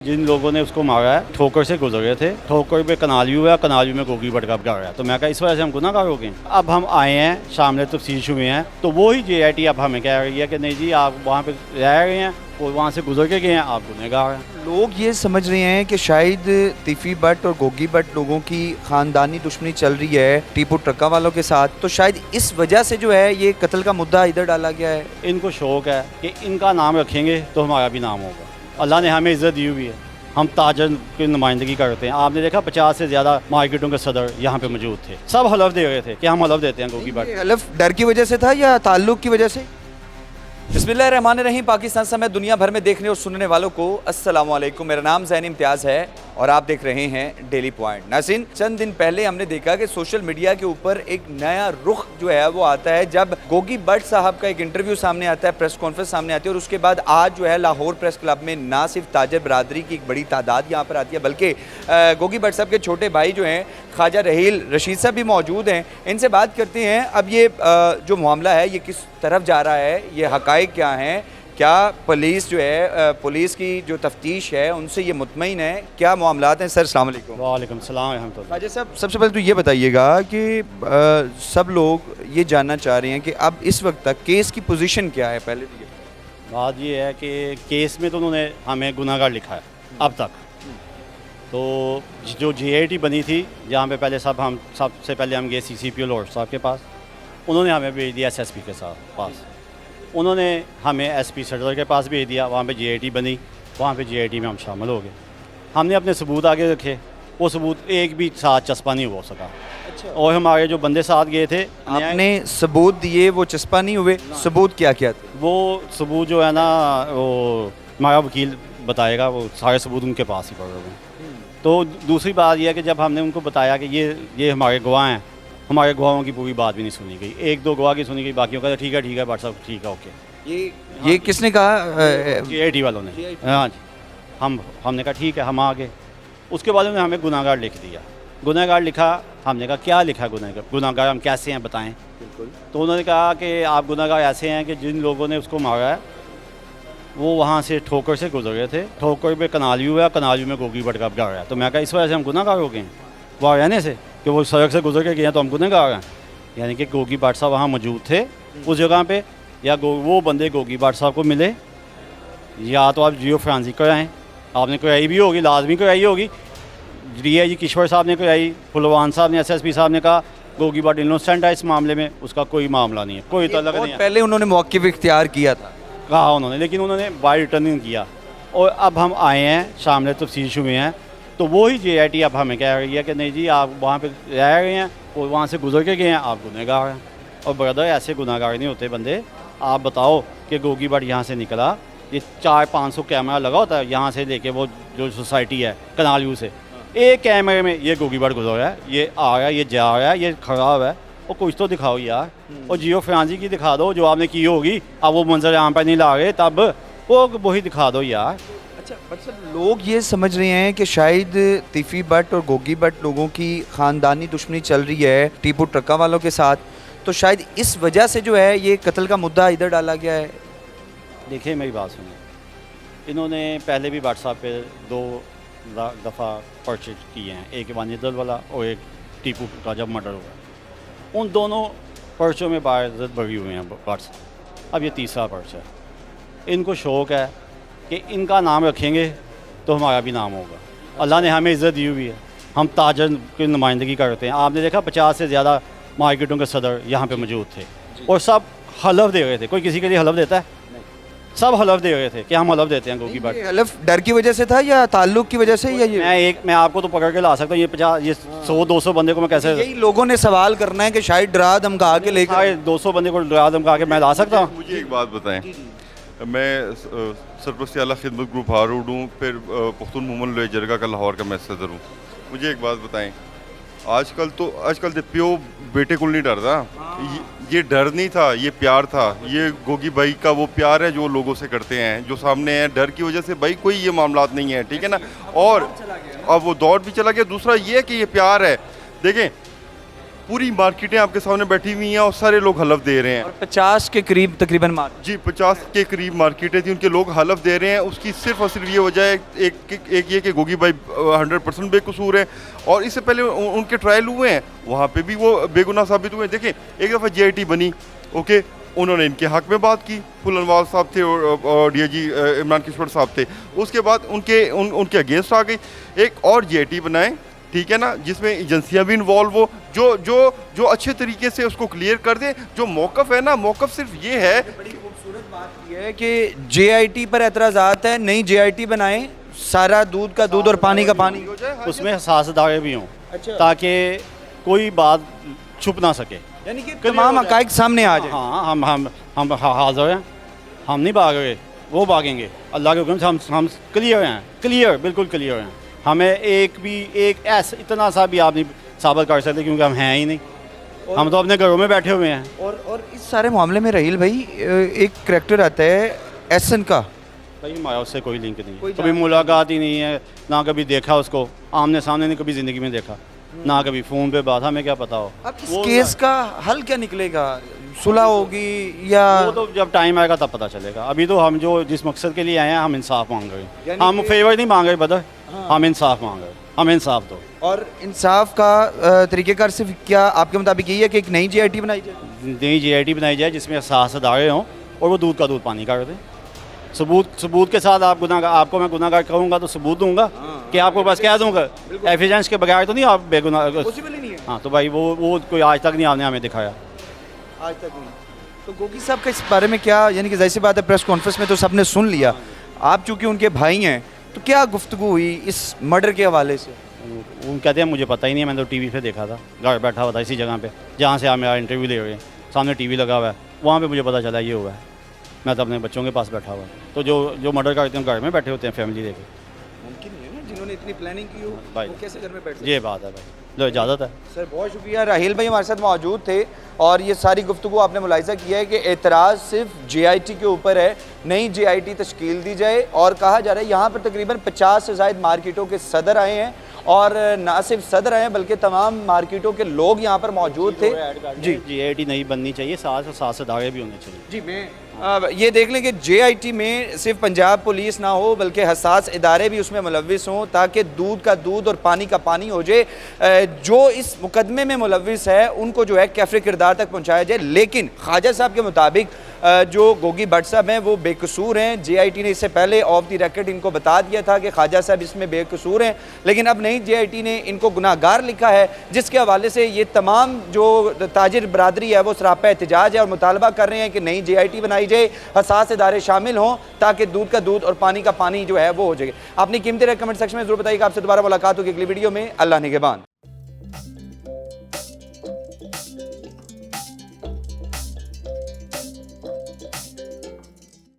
जिन लोगों ने उसको मारा है ठोकर से गुजर रहे थे, ठोकर पे कनालियू है, कनालियू में गोगी बटका जा रहा है। तो मैं कहा इस वजह से हम गुनाहगार हो गए। अब हम आए हैं सामने तफ्सीश हुए हैं, तो वो ही JIT अब हमें कह रही है कि नहीं जी आप वहाँ पे रह गए हैं और वहाँ से गुजर के गए हैं, आप गुनहगार हैं। लोग ये समझ रहे हैं कि शायद तीफी भट्ट और गोगी भट्ट लोगों की खानदानी दुश्मनी चल रही है टीपू ट्रक्का वालों के साथ, तो शायद इस वजह से जो है ये कत्ल का मुद्दा इधर डाला गया है। इनको शौक है कि इनका नाम रखेंगे तो हमारा भी नाम होगा। अल्लाह ने हमें इज़्ज़त दी हुई है, हम ताजर की नुमाइंदगी करते हैं। आपने देखा 50 से ज़्यादा मार्केटों के सदर यहाँ पे मौजूद थे, सब हलफ दे रहे थे कि हम हलफ देते हैं गोगी भट्ट। हलफ डर की वजह से था या ताल्लुक की वजह से? बिस्मिल्लाहिर्रहमानिर्रहीम। पाकिस्तान समेत दुनिया भर में देखने और सुनने वालों को अस्सलाम वालेकुम। मेरा नाम ज़ैन इम्तियाज़ है और आप देख रहे हैं डेली पॉइंट। नाज़रीन, चंद दिन पहले हमने देखा कि सोशल मीडिया के ऊपर एक नया रुख जो है वो आता है जब गोगी भट्ट साहब का एक इंटरव्यू सामने आता है, प्रेस कॉन्फ्रेंस सामने आती है, और उसके बाद आज जो है लाहौर प्रेस क्लब में ना सिर्फ ताजर बरादरी की एक बड़ी तादाद यहाँ पर आती है, बल्कि गोगी भट्ट साहब के छोटे भाई जो हैं ख्वाजा रहील रशीद साहब भी मौजूद हैं। इनसे बात करते हैं अब ये जो मामला है ये किस तरफ जा रहा है, ये हकाइक क्या हैं, क्या पुलिस जो है पुलिस की जो तफ्तीश है उनसे ये मुतमईन है, क्या मामलात हैं। सर अस्सलाम वालेकुम। वालेकुम सलाम रहमतुल्लाह। ख्वाजा साहब, सबसे पहले तो ये बताइएगा कि सब लोग ये जानना चाह रहे हैं कि अब इस वक्त तक केस की पोजीशन क्या है। पहले तो ये बात ये है कि केस में तो उन्होंने हमें गुनाहगार लिखा है अब तक। तो जो JIT बनी थी जहाँ पे पहले सबसे पहले हम गए CCPO लाहौर साहब के पास, उन्होंने हमें भेज दिया SSP के पास, उन्होंने हमें SP सदर के पास भेज दिया, वहाँ पे JIT बनी, वहाँ पे JIT में हम शामिल हो गए। हमने अपने सबूत आगे रखे, वो सबूत एक भी साथ चस्पा नहीं हो सका। अच्छा, और हमारे जो बंदे साथ गए थे, आपने सबूत दिए, वो चस्पा नहीं हुए। सबूत क्या क्या थे? वो सबूत जो है ना वो हमारा वकील बताएगा, वो सारे सबूत उनके पास ही पड़े हुए हैं। तो दूसरी बात यह है कि जब हमने उनको बताया कि ये हमारे गवाह हैं, हमारे गवाहों की पूरी बात भी नहीं सुनी गई। एक दो गवाह की सुनी गई, बाकियों का ठीक है भट्ट साहब ठीक है ओके। ये किसने कहा? JIT वालों ने। हाँ जी, हमने कहा ठीक है, हम आ गए। उसके बाद उन्होंने हमें गुनाहगार लिख दिया। गुनाहगार लिखा, हमने कहा क्या लिखा है गुनाहगार हम कैसे हैं बताएं। बिल्कुल। तो उन्होंने कहा कि आप गुनाहगार ऐसे हैं कि जिन लोगों ने उसको मारा है वो वहाँ से ठोकर से गुजर गए थे, ठोकर पे कनालियू है, कनालियू में गोगी बटका जा रहा है। तो मैं कहा इस वजह से हम गुनाहगार हो गए हैं वहाँ रहने से, कि वो सड़क से गुजर के गए हैं तो हम गुनहगार हैं। यानी कि गोगी भट्ट साहब वहाँ मौजूद थे उस जगह पे, या वो बंदे गोगी भट्ट साहब को मिले, या तो आप जियो फ्रांसिक कराएँ, आपने कराई भी होगी, लाजमी कराई होगी। DIG किश्वर साहब ने कराई, फुलवान साहब ने, SSP साहब ने कहा गोगी भट्ट इनोसेंट है इस मामले में, उसका कोई मामला नहीं है, कोई तल्लक नहीं है। पहले उन्होंने मौक़िफ़ इख्तियार किया था, कहा उन्होंने, लेकिन उन्होंने बाय रिटर्न नहीं किया। और अब हम आए हैं सामने तफ्तीश हुए हैं, तो वो ही JIT अब हमें कह रही है कि नहीं जी आप वहाँ पे रह गए हैं और वहाँ से गुजर के गए हैं, आप गुनहगार हैं। और ब्रदर ऐसे गुनहगार नहीं होते बंदे। आप बताओ कि गोगी भट्ट यहाँ से निकला, ये 400-500 कैमरा लगा होता है यहाँ से लेके वो जो सोसाइटी है कनालियू से, एक कैमरे में ये गोगी भट्ट गुजर रहा है, ये आ रहा है, ये जा रहा है, ये खराब है, और कुछ तो दिखाओ यार। और जियो फ्रांसी की दिखा दो जो आपने की होगी, अब वो मंजर यहाँ पर नहीं ला रहे, तब वो वही दिखा दो यार। अच्छा, मतलब लोग ये समझ रहे हैं कि शायद तीफी भट्ट और गोगी भट्ट लोगों की खानदानी दुश्मनी चल रही है टीपू ट्रक्का वालों के साथ, तो शायद इस वजह से जो है ये कत्ल का मुद्दा इधर डाला गया है। देखिए मेरी बात सुनिए, इन्होंने पहले भी भट्ट साहब पे 2 दफ़ा पर्चे किए हैं, एक वानिदल वाला और एक टीपू का जब मर्डर हुआ, उन दोनों पर्चों में बाइज़्ज़त बरी हुए हैं भट्ट साहब। अब ये तीसरा पर्चा है। इनको शौक है कि इनका नाम रखेंगे तो हमारा भी नाम होगा। अल्लाह ने हमें इज़्ज़त दी हुई है, हम ताजर की नुमाइंदगी करते हैं। आपने देखा 50 से ज़्यादा मार्केटों के सदर यहाँ पे मौजूद थे और सब हलफ दे रहे थे। कोई किसी के लिए हलफ देता है? सब हलफ दे रहे थे कि हम हलफ देते हैं गोगी भट्ट। हलफ डर की वजह से था या ताल्लुक की वजह से? या ये मैं आपको तो पकड़ के ला सकता हूँ, ये 100-200 बंदे को मैं कैसे, यही लोगों ने सवाल करना है कि शायद डरा धमका के लेकर 200 बंदे को डरा धमका के मैं ला सकता हूँ? मुझे एक बात बताएं, मैं सरपरस्ती आला खिदमत ग्रुप हारूड हूँ, फिर पुख्तून मोहम्मद लोहे जरगा का लाहौर का मैं सदर हूँ। मुझे एक बात बताएं, आजकल तो प्यो बेटे को नहीं डरता। ये डर नहीं था, ये प्यार था। ये गोगी भाई का वो प्यार है जो लोगों से करते हैं, जो सामने है। डर की वजह से भाई कोई ये मामलात नहीं है, ठीक है ना। और अब वो दौर भी चला गया। दूसरा ये है कि ये प्यार है। देखें, पूरी मार्केटें आपके सामने बैठी हुई हैं और सारे लोग हलफ दे रहे हैं। और 50 के करीब तकरीबन मार जी 50 के करीब मार्केटें थी, उनके लोग हलफ दे रहे हैं। उसकी सिर्फ और सिर्फ ये वजह है एक ये कि गोगी भाई 100% बेकसूर है, और इससे पहले उनके ट्रायल हुए हैं, वहाँ पे भी वो बेगुनाह साबित हुए हैं। देखें, एक दफ़ा JIT बनी, ओके, उन्होंने इनके हक में बात की, फुलनवाल साहब थे और DIG इमरान किशोर साहब थे। उसके बाद उनके अगेंस्ट आ गई। एक और JIT बनाएं, ठीक है ना, जिसमें एजेंसियां भी इन्वॉल्व हो, जो अच्छे तरीके से उसको क्लियर कर दें। जो मौक़िफ़ है ना, मौक़िफ़ सिर्फ ये है। बड़ी खूबसूरत बात यह है कि JIT पर एतराज़ात है, नई JIT बनाएं, सारा दूध का दूध और पानी का पानी हो जाए, उसमें हसास इदारे भी हों, अच्छा। ताकि कोई बात छुप ना सके, यानी कि तमाम हक़ाइक़ सामने आ जाए। हाँ, हम हाज़िर हैं, हम नहीं भाग रहे, वो भागेंगे। अल्लाह के हुक्म से हम क्लियर हैं, क्लियर, बिल्कुल क्लियर हैं। हमें एक ऐसा इतना सा भी आप नहीं साबित कर सकते, क्योंकि हम हैं ही नहीं, हम तो अपने घरों में बैठे हुए हैं। और इस सारे मामले में रहील भाई एक करैक्टर आता है एहसन का, भाई हमारा उससे कोई लिंक नहीं कोई है, कभी मुलाकात ही नहीं है, ना कभी देखा उसको आमने सामने, नहीं कभी ज़िंदगी में देखा, ना कभी फ़ोन पे बात, हमें क्या पता हो। अब इस केस का हल क्या निकलेगा? सुलह होगी या वो तो जब टाइम आएगा तब पता चलेगा। अभी तो हम जो जिस मकसद के लिए आए हैं, हम इंसाफ मांग रहे हैं, यानी हम फेवर नहीं मांग रहे बदर, हम इंसाफ मांग रहे हैं, हम इंसाफ दो। और इंसाफ का तरीक़ेकार सिर्फ क्या आपके मुताबिक यही है कि एक नई JIT बनाई जाए? नई JIT बनाई जाए जिसमें एहसास अदारे हों और वो दूध का दूध पानी कर दें। सबूत के साथ आपको मैं गुनाहगार कहूँगा तो सबूत दूंगा कि आपको बस कह दूंगा, एविडेंस के बगैर तो नहीं आप बेगुनाह। पॉसिबल ही नहीं है। हाँ, तो भाई वो कोई आज तक नहीं आपने हमें दिखाया। आज तक नहीं। तो गोगी साहब का इस बारे में क्या, यानी कि जाहिर सी बात है प्रेस कॉन्फ्रेंस में तो सबने सुन लिया, आप चूँकि उनके भाई हैं, तो क्या गुफ्तगू हुई इस मर्डर के हवाले से? वो कहते हैं मुझे पता ही नहीं है, मैंने तो TV पे देखा था, घर बैठा हुआ था इसी जगह पे जहाँ से आप मेरा इंटरव्यू ले रहे हैं, सामने TV लगा हुआ है, वहाँ पे मुझे पता चला ये हुआ है। मैं तो अपने बच्चों के पास बैठा हुआ, तो जो मर्डर करते हैं घर में बैठे होते हैं फैमिली लेके। मुमकिन नहीं है ना, जिन्होंने इतनी प्लानिंग की हो भाई, वो कैसे घर में बैठ? ये बात है भाई, लो इजाज़त है। सर बहुत शुक्रिया। राहील भाई हमारे साथ मौजूद थे और ये सारी गुफ्तगू आपने मुलाहिज़ा किया है कि एतराज़ सिर्फ JIT के ऊपर है, नई JIT तश्कील दी जाए। और कहा जा रहा है यहाँ पर तकरीबन 50 से ज़ायद मार्केटों के सदर आए हैं, और ना सिर्फ सदर आए हैं बल्कि तमाम मार्केटों के लोग यहाँ पर मौजूद थे। जी, JIT नहीं बननी चाहिए, साथ इदारे भी होने चाहिए। जी, मैं ये देख लें कि JIT में सिर्फ पंजाब पुलिस ना हो बल्कि हसास इदारे भी उसमें मुलव्विस हों, ताकि दूध का दूध और पानी का पानी हो जाए। जो इस मुकदमे में मुलव्विस है उनको जो है कैफरे किरदार तक पहुँचाया जाए। लेकिन ख्वाजा साहब के मुताबिक जो गोगी भट्ट साहब हैं वो बेकसूर हैं। JIT ने इससे पहले ऑफ द रिकॉर्ड इनको बता दिया था कि ख्वाजा साहब इसमें बेकसूर हैं, लेकिन अब नई JIT ने इनको गुनाहगार लिखा है, जिसके हवाले से ये तमाम जो ताजिर बरादरी है वो सरापा एहतजाज है और मुतालबा कर रहे हैं कि नई JIT बनाई जाए, हसास इदारे शामिल हों, ताकि दूध का दूध और पानी का पानी जो है वो हो जाए। अपनी कीमती राय कमेंट सेक्शन में जरूर बताइएगा। आपसे दोबारा मुलाकात होगी अगली वीडियो में। अल्लाह निगहबान।